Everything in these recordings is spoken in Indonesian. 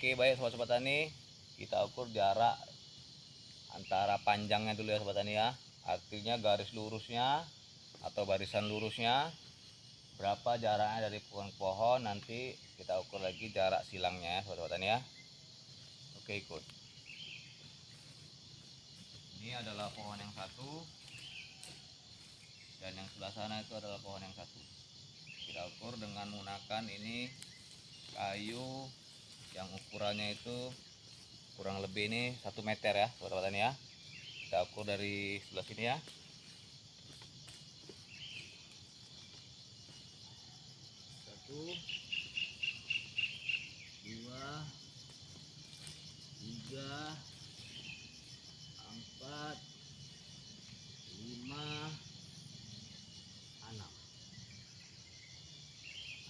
Oke, baik sobat-sobat tani, kita ukur jarak antara panjangnya dulu ya sobat tani ya. Artinya garis lurusnya atau barisan lurusnya berapa jaraknya dari pohon ke pohon, nanti kita ukur lagi jarak silangnya ya sobat-sobat tani ya. Oke, ikut. Ini adalah pohon yang satu dan yang sebelah sana itu adalah pohon yang satu. Kita ukur dengan menggunakan ini kayu yang ukurannya itu kurang lebih ini 1 meter ya sobat-sobat tani ya. Kita ukur dari sebelah sini ya. 1, 2, 3, 4, 5, 6.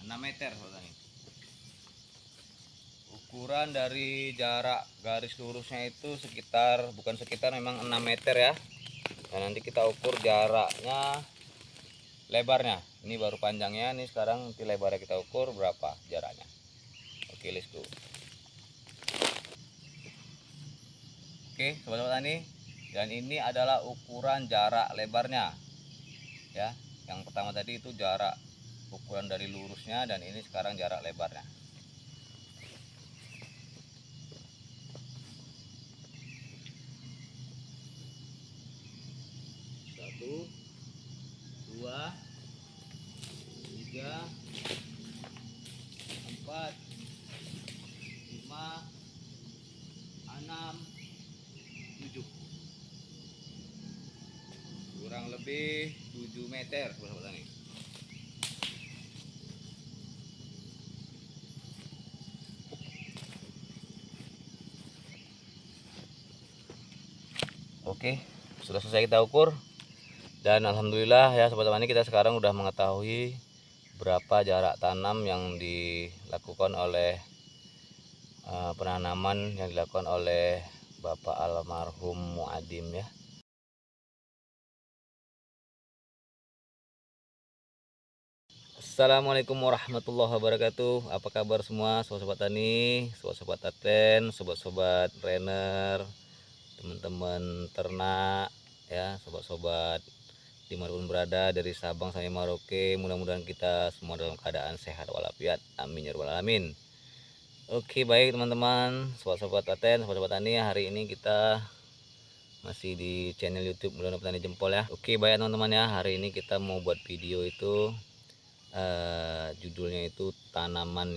6 meter sobat tani. Ukuran dari jarak garis lurusnya itu memang 6 meter ya. Nah, nanti kita ukur jaraknya, lebarnya. Ini baru panjangnya, nih sekarang nanti lebarnya kita ukur berapa jaraknya. Oke, let's go. Oke, sobat-sobat tani, dan ini adalah ukuran jarak lebarnya ya. Yang pertama tadi itu jarak ukuran dari lurusnya, dan ini sekarang jarak lebarnya. 1, 2, 3, 4, 5, 6, 7. Kurang lebih 7 meter sobat tani. Oke, sudah selesai kita ukur, dan alhamdulillah ya sobat tani, kita sekarang udah mengetahui berapa jarak tanam yang dilakukan oleh penanaman yang dilakukan oleh Bapak almarhum Muadim ya. Assalamualaikum warahmatullahi wabarakatuh. Apa kabar semua sobat-sobat tani, sobat-sobat Taten, sobat-sobat trainer, teman-teman ternak ya, sobat-sobat dimanapun berada dari Sabang sampai Merauke. Mudah-mudahan kita semua dalam keadaan sehat walafiat, amin ya rabbal alamin. Oke, baik teman-teman, sobat-sobat Taten, sobat-sobat tani, hari ini kita masih di channel YouTube Mulyono Petani Jempol ya. Oke, baik teman-teman ya, hari ini kita mau buat video itu judulnya itu tanaman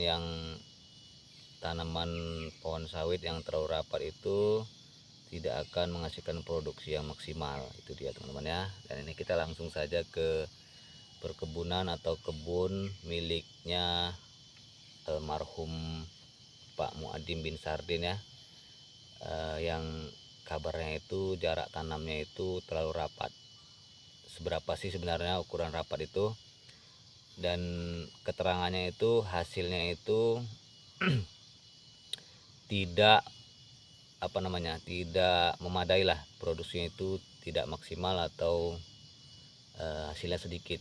pohon sawit yang terlalu rapat itu tidak akan menghasilkan produksi yang maksimal. Itu dia teman-teman ya. Dan ini kita langsung saja ke perkebunan atau kebun miliknya almarhum Pak Muadim bin Sardin ya, yang kabarnya itu jarak tanamnya itu terlalu rapat. Seberapa sih sebenarnya ukuran rapat itu? Dan keterangannya itu hasilnya itu tidak tidak memadai lah, produksinya itu tidak maksimal atau hasilnya sedikit.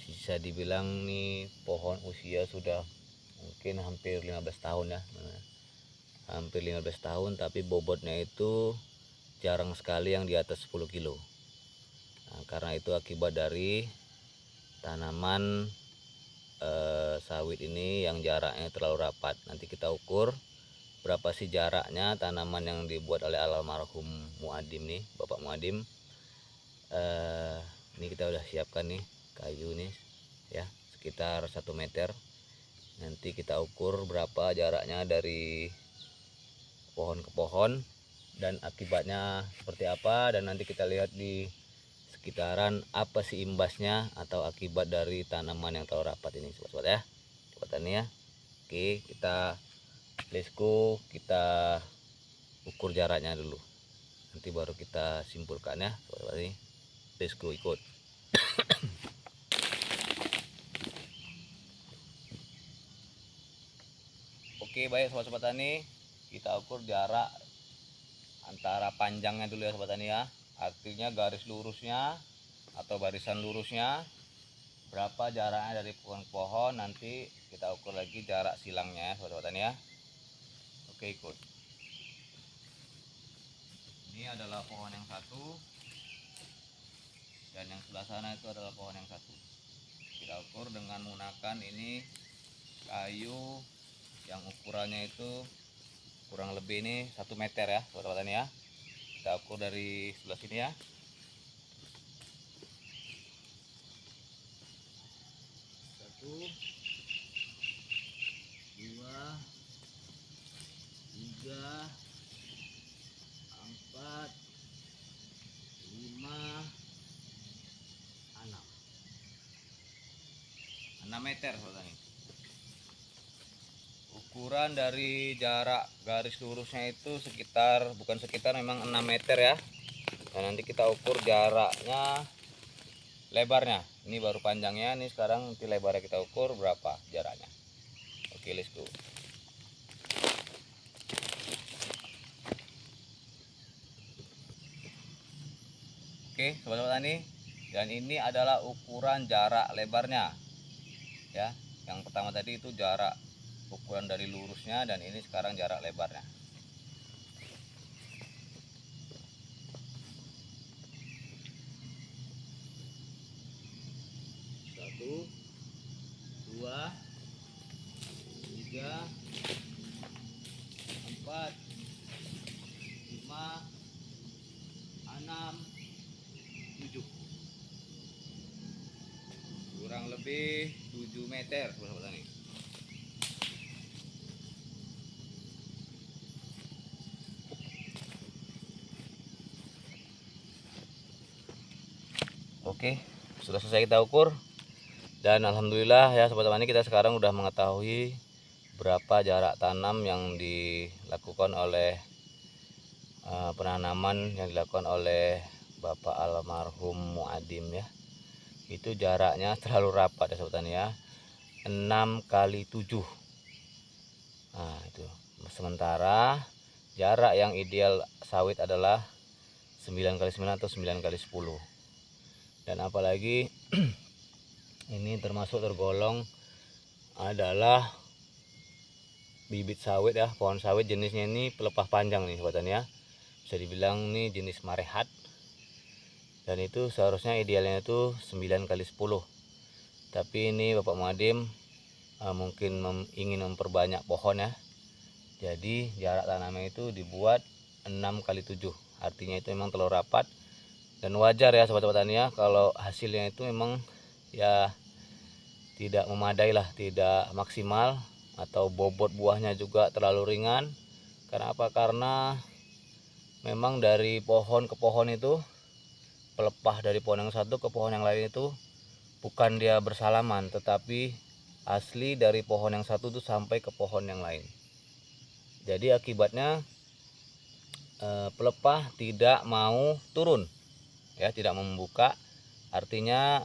Bisa dibilang nih pohon usia sudah mungkin hampir 15 tahun ya, hampir 15 tahun, tapi bobotnya itu jarang sekali yang di atas 10 kilo. Nah, karena itu akibat dari tanaman sawit ini yang jaraknya terlalu rapat. Nanti kita ukur berapa sih jaraknya tanaman yang dibuat oleh almarhum Muadim nih, Bapak Muadim. Ini kita udah siapkan nih kayu nih ya, sekitar 1 meter. Nanti kita ukur berapa jaraknya dari pohon ke pohon dan akibatnya seperti apa, dan nanti kita lihat di sekitaran apa sih imbasnya atau akibat dari tanaman yang terlalu rapat ini sobat-sobat ya, sobat tani ya. Oke, let's go, kita ukur jaraknya dulu, nanti baru kita simpulkan ya sobat tani. Let's go, ikut. Oke, baik sobat-sobat tani, kita ukur jarak antara panjangnya dulu ya sobat tani ya. Artinya garis lurusnya atau barisan lurusnya berapa jaraknya dari pohon ke pohon, nanti kita ukur lagi jarak silangnya ya sobat tani ya. Oke, ikut. Ini adalah pohon yang satu, dan yang sebelah sana itu adalah pohon yang satu. Kita ukur dengan menggunakan ini kayu yang ukurannya itu kurang lebih ini 1 meter ya, sobat petani ya. Kita ukur dari sebelah sini ya. 1, 2, 3, 4, 5, 6 meter sobat petani. Ukuran dari jarak garis lurusnya itu memang 6 meter ya. Nah, nanti kita ukur jaraknya, lebarnya. Ini baru panjangnya, nih sekarang nanti lebarnya kita ukur berapa jaraknya. Oke, let's go. Oke, sobat-sobat tani, dan ini adalah ukuran jarak lebarnya ya. Yang pertama tadi itu jarak ukuran dari lurusnya, dan ini sekarang jarak lebarnya. Satu, 2, 3, 4, 5, 6, 7. Kurang lebih 7 meter sobat tani. Oke, sudah selesai kita ukur, dan alhamdulillah ya sobat tani, kita sekarang udah mengetahui berapa jarak tanam yang dilakukan oleh penanaman yang dilakukan oleh Bapak almarhum Muadim ya. Itu jaraknya terlalu rapat ya sobat tani ya, 6 kali 7. Nah itu, sementara jarak yang ideal sawit adalah 9 kali 9 atau 9 kali 10. Dan apalagi ini tergolong adalah bibit sawit ya, pohon sawit jenisnya ini pelepah panjang nih sobat tani ya. Bisa dibilang ini jenis marehat, dan itu seharusnya idealnya itu 9 kali 10. Tapi ini Bapak Muadim mungkin ingin memperbanyak pohon ya. Jadi jarak tanamnya itu dibuat 6 kali 7. Artinya itu memang terlalu rapat, dan wajar ya sobat-sobat tani ya kalau hasilnya itu memang ya tidak memadai lah, tidak maksimal, atau bobot buahnya juga terlalu ringan. Karena apa? Karena memang dari pohon ke pohon itu, pelepah dari pohon yang satu ke pohon yang lain itu bukan dia bersalaman, tetapi asli dari pohon yang satu itu sampai ke pohon yang lain. Jadi akibatnya pelepah tidak mau turun ya, tidak membuka, artinya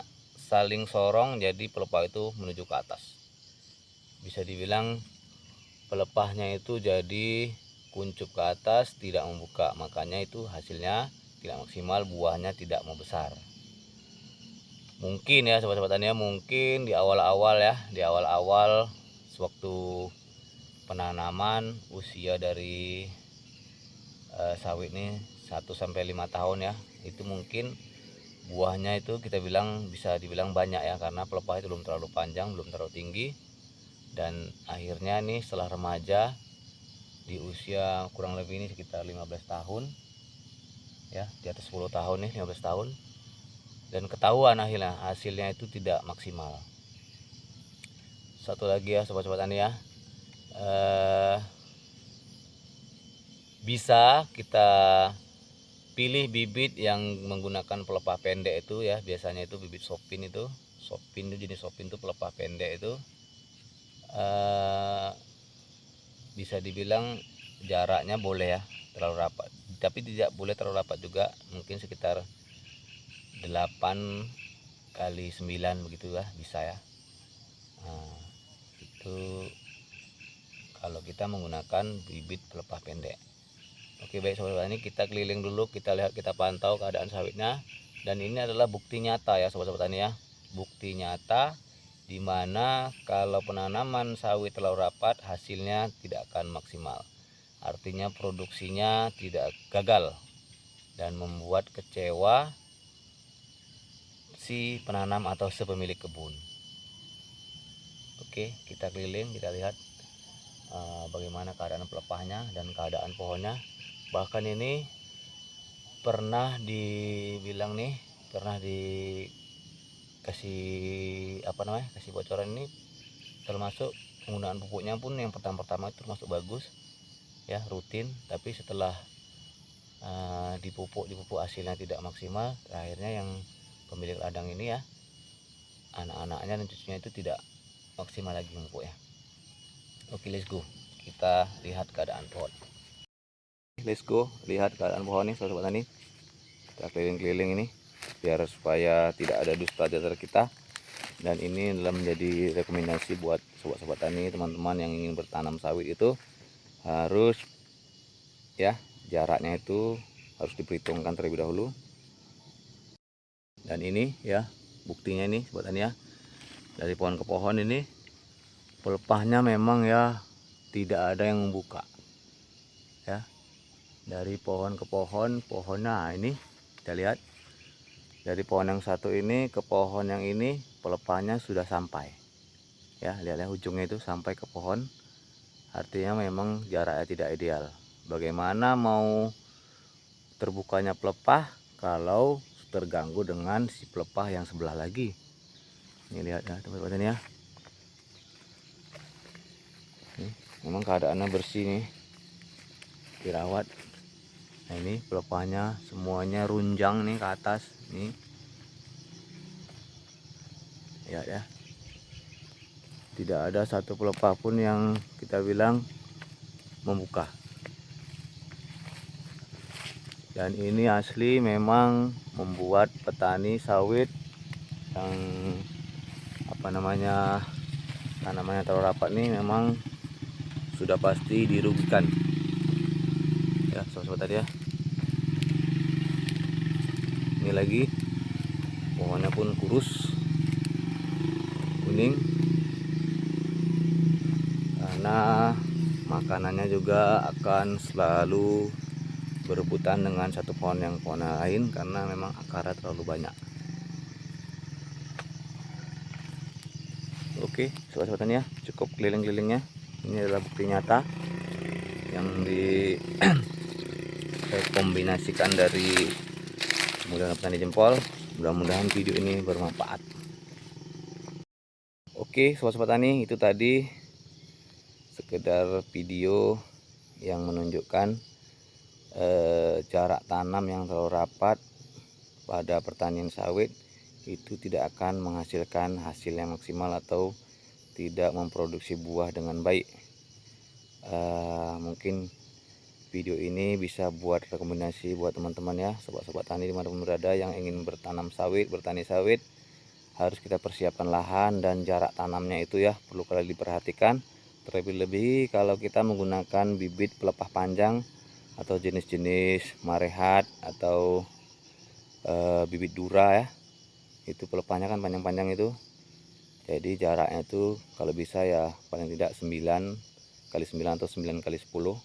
saling sorong, jadi pelepah itu menuju ke atas. Bisa dibilang pelepahnya itu jadi kuncup ke atas, tidak membuka, makanya itu hasilnya tidak maksimal, buahnya tidak mau besar. Mungkin ya sobat-sobat tani ya, mungkin di awal-awal ya, di awal-awal sewaktu penanaman usia dari sawit ini 1-5 tahun ya, itu mungkin buahnya itu kita bilang bisa dibilang banyak ya, karena pelepah itu belum terlalu panjang, belum terlalu tinggi. Dan akhirnya nih setelah remaja di usia kurang lebih ini sekitar 15 tahun ya, di atas 10 tahun nih, 15 tahun, dan ketahuan akhirnya hasilnya itu tidak maksimal. Satu lagi ya sobat-sobat tani ya, bisa kita pilih bibit yang menggunakan pelepah pendek itu ya. Biasanya itu bibit sopin itu, jenis sopin itu pelepah pendek itu, bisa dibilang jaraknya boleh ya terlalu rapat, tapi tidak boleh terlalu rapat juga, mungkin sekitar 8 kali 9 begitu ya, bisa ya. Nah, itu kalau kita menggunakan bibit pelepah pendek. Oke, baik sobat tani, kita keliling dulu, kita lihat, kita pantau keadaan sawitnya. Dan ini adalah bukti nyata ya sobat-sobat tani ya, bukti nyata dimana kalau penanaman sawit terlalu rapat hasilnya tidak akan maksimal. artinya produksinya tidak gagal dan membuat kecewa si penanam atau si pemilik kebun. Oke, kita keliling, kita lihat bagaimana keadaan pelepahnya dan keadaan pohonnya. Bahkan ini pernah dibilang nih, pernah dikasih kasih bocoran ini, termasuk penggunaan pupuknya pun yang pertama-tama itu termasuk bagus ya, rutin. Tapi setelah dipupuk hasilnya tidak maksimal, akhirnya yang pemilik ladang ini ya, anak-anaknya dan cucunya itu tidak maksimal lagi pupuknya. Oke, let's go, kita lihat keadaan pohon. Let's go, lihat keadaan pohon nih sobat tani. Kita keliling-keliling ini biar supaya tidak ada dusta di antara kita. Dan ini adalah menjadi rekomendasi buat sobat-sobat tani, teman-teman yang ingin bertanam sawit itu harus ya, jaraknya itu harus diperhitungkan terlebih dahulu. Dan ini ya buktinya nih sobat tani ya, dari pohon ke pohon ini pelepahnya memang ya tidak ada yang membuka ya, dari pohon ke pohon. Pohonnya ini kita lihat, dari pohon yang satu ini ke pohon yang ini pelepahnya sudah sampai ya, lihat ya, ujungnya itu sampai ke pohon. Artinya memang jaraknya tidak ideal. Bagaimana mau terbukanya pelepah kalau terganggu dengan si pelepah yang sebelah lagi? Ini lihat ya teman-teman ya, memang keadaannya bersih nih, dirawat. Nah ini pelepahnya semuanya runjang nih ke atas nih, lihat ya, tidak ada satu pelepah pun yang kita bilang membuka. Dan ini asli memang membuat petani sawit yang tanamannya terlalu rapat nih memang sudah pasti dirugikan ya sobat-sobat tadi ya. Ini lagi pohonnya pun kurus kuning karena makanannya juga akan selalu berebutan dengan satu pohon yang pohon lain karena memang akarnya terlalu banyak. Oke sobat-sobat tani ya, cukup keliling-kelilingnya. Ini adalah bukti nyata yang kombinasikan dari mudah-mudahan petani jempol. Mudah-mudahan video ini bermanfaat. Oke sobat-sobat tani, itu tadi sekedar video yang menunjukkan jarak tanam yang terlalu rapat pada pertanian sawit itu tidak akan menghasilkan hasil yang maksimal atau tidak memproduksi buah dengan baik. Mungkin video ini bisa buat rekomendasi buat teman-teman ya, sobat-sobat tani dimanapun berada yang ingin bertanam sawit, bertani sawit. Harus kita persiapkan lahan dan jarak tanamnya itu ya, perlu kali diperhatikan. Terlebih-lebih kalau kita menggunakan bibit pelepah panjang atau jenis-jenis marehat atau bibit dura ya, itu pelepahnya kan panjang-panjang itu. Jadi jaraknya itu kalau bisa ya paling tidak 9x9 atau 9x10.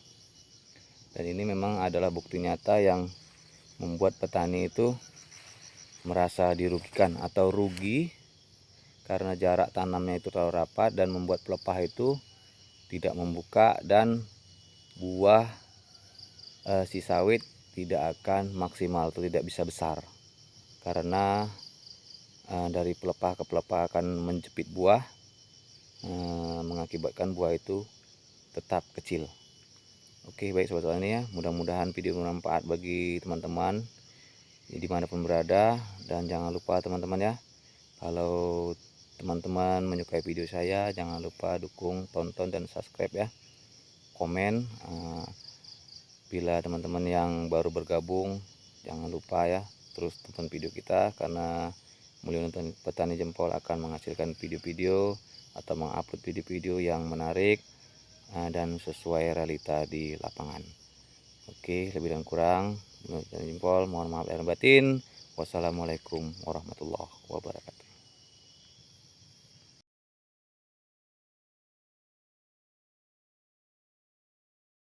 Dan ini memang adalah bukti nyata yang membuat petani itu merasa dirugikan atau rugi karena jarak tanamnya itu terlalu rapat dan membuat pelepah itu tidak membuka dan buah si sawit tidak akan maksimal atau tidak bisa besar karena dari pelepah ke pelepah akan menjepit buah, mengakibatkan buah itu tetap kecil. Oke baik sobat-sobat ini ya, mudah-mudahan video bermanfaat bagi teman-teman dimanapun berada. Dan jangan lupa teman-teman ya, kalau teman-teman menyukai video saya jangan lupa dukung, tonton dan subscribe ya, komen. Bila teman-teman yang baru bergabung jangan lupa ya terus tonton video kita, karena Mulia Petani Jempol akan menghasilkan video-video atau mengupload video-video yang menarik dan sesuai realita di lapangan. Oke, lebih dan kurang Mulia Petani Jempol mohon maaf lahir batin. Wassalamualaikum warahmatullahi wabarakatuh.